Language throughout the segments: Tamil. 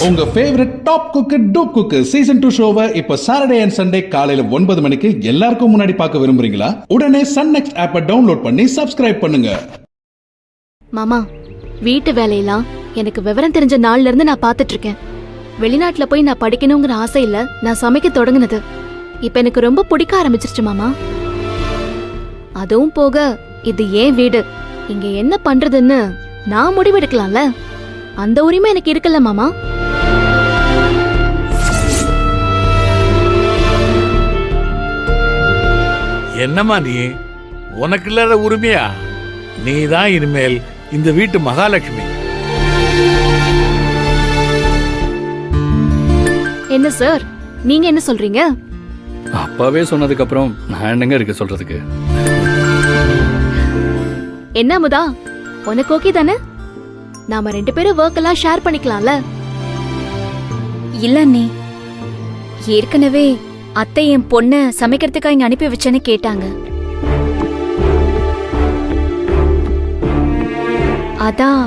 உங்க favourite top cook dupe cook season 2 ஷோவை இப்ப சாட்டர்டே அண்ட் சண்டே காலையில 9 மணிக்கு எல்லாருக்கும் முன்னாடி பார்க்க விரும்புறீங்களா? உடனே சன் நெக்ஸ்ட் ஆப்பை டவுன்லோட் பண்ணி சப்ஸ்கிரைப் பண்ணுங்க. மாமா, வீட்டு வேலையெல்லாம் எனக்கு விவரம் தெரிஞ்ச நாள்ல இருந்து நான் பாத்துட்டு இருக்கேன். வெளிநாட்டுல போய் நான் படிக்கணுங்கிற ஆசை இல்ல நான் சமைக்க தொடங்குனது. இப்ப எனக்கு ரொம்ப பிடிக்க ஆரம்பிச்சிருச்சு மாமா. அதுவும் போக இது ஏன் வீடு, இங்க என்ன பண்றதுன்னு நான் முடிவெடுக்கலாம்ல. அந்த உரிமை எனக்கு இருக்குல்ல மாமா. என்னம்மா நீ, உனக்கு இல்லாத உரிமையா? நீ தான் இனிமேல் இந்த வீட்டு மகாலட்சுமி. என்ன சார், நீங்க என்ன சொல்றீங்க? அப்பாவே சொன்னதுக்கு அப்புறம் நான் என்னங்க இருக்கு சொல்றதுக்கு? என்ன முதா, உனக்கு ஓகே தானே? நாம 2 பேரும் ஒர்க் எல்லாம் ஷேர் பண்ணிக்கலாம்ல. இல்ல அண்ணி, ஏற்கனவே அத்தை என் பொண்ண சமைக்கிறதுக்காக இங்க அனுப்பி வச்சேன்னு கேட்டாங்க. அதான்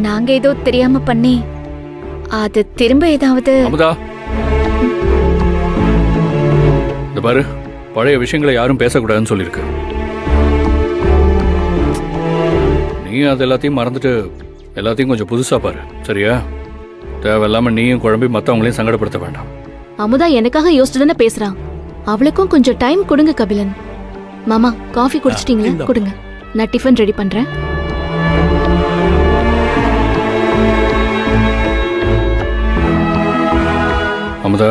நாங்க ஏதோ தெரியாம பண்ணி அது திரும்ப ஏதாவது. அமுதா, இந்த பாரு, பழைய விஷயங்களை யாரும் பேசக்கூடாதுன்னு சொல்லியிருக்கு. நீ அது எல்லாத்தையும் மறந்துட்டு எல்லாத்தையும் கொஞ்சம் புதுசா பாரு, சரியா? தேவையில்லாம நீயும் குழம்பி மத்தவங்களையும் சங்கடப்படுத்த வேண்டாம். அமுதா எனக்காக யோசிச்சுதானே பேசுறான். அவளுக்கும் கொஞ்சம் டைம் கொடுங்க கபிலன். மாமா, காஃபி குடிச்சிட்டீங்களா? கொடுங்க, நான் டிஃபன் ரெடி பண்றேன். அமுதா,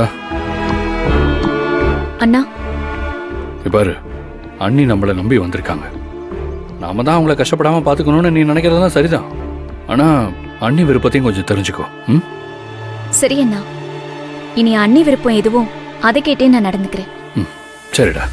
அண்ணா, பாரு, அண்ணி நம்மளை நம்பி வந்திருக்காங்க. நாம தான் அவங்கள கஷ்டப்படாம பாத்துக்கணும்னு நீ நினைக்கிறது தான் சரிதான். ஆனா அண்ணி விருப்பத்தையும் கொஞ்சம் தெரிஞ்சுக்கோ. சரி அண்ணா, இனி அண்ணி விருப்பம் எதுவும் அதை கேட்டே நான் நடந்துக்கிறேன். சரிடா.